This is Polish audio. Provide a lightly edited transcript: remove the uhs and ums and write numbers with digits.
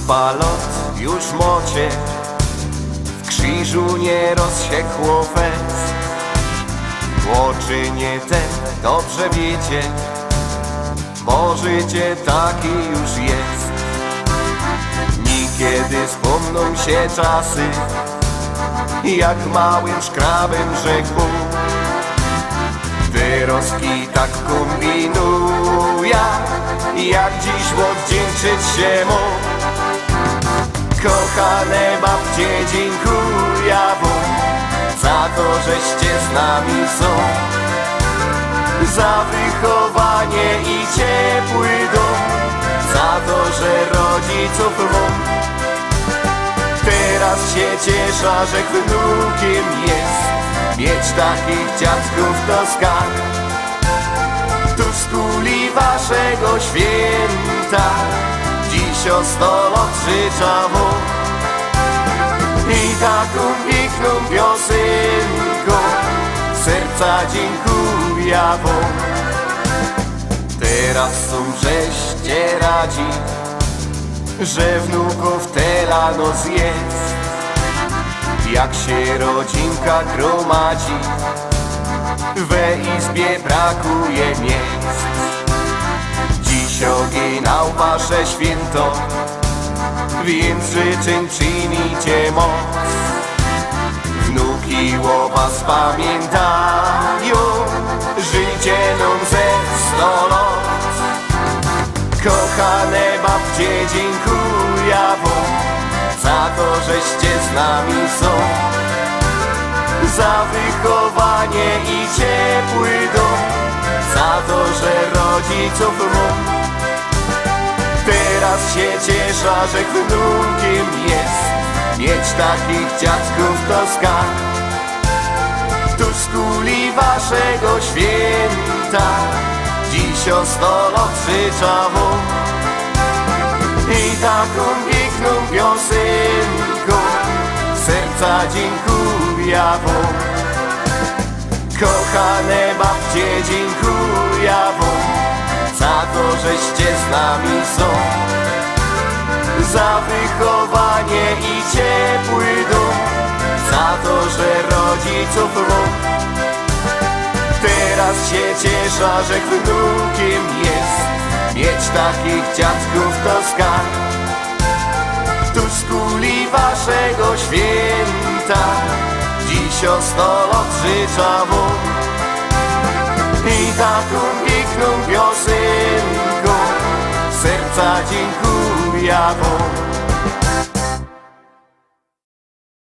Upalot już mocie, w krzyżu nie rozsiekło łez. Oczy nie te, dobrze wiecie, bo życie taki już jest. Niekiedy wspomną się czasy, jak małym szkrabem rzekł Bóg. Wyroski tak kombinuję, jak dziś odwdzięczyć się mógł. Kochane babcie, dziękuję wam za to, żeście z nami są, za wychowanie i ciepły dom, za to, że rodziców mam. Teraz się cieszę, że wnukiem jest, mieć takich dziadków to skarb. Tu z kuli waszego święta dziś o 100 lat życzę wam. I taką piękną piosenką serca dziękuję wam. Teraz są żeście radzi, że wnuków tela noc jest. Jak się rodzinka gromadzi, we izbie brakuje miejsc. Dziś oginał wasze święto, więc życzeń przyjmijcie moc. Wnuki o was pamiętają, żyjcie nam ze 100 lat. Kochane babcie, dziękuję wam za to, żeście z nami są, za wychowanie i ciepły dom, za to, że rodziców mam. Teraz się cieszę, że wnukiem jest, mieć takich dziadków to skarb. Tu z kuli waszego święta dziś o 100 lat życzę wam. I taką piękną piosenką serca dziękuję wam. Kochane babcie, dziękuję wam za to, żeście z nami są, za wychowanie i ciepły dom, za to, że rodziców mam. Teraz się cieszę, że wnukiem jest, mieć takich dziadków to skarb. Tu z kuli waszego święta dziś o 100 lat życzę wam. I taką piękną piosenką serca dziękuję wam.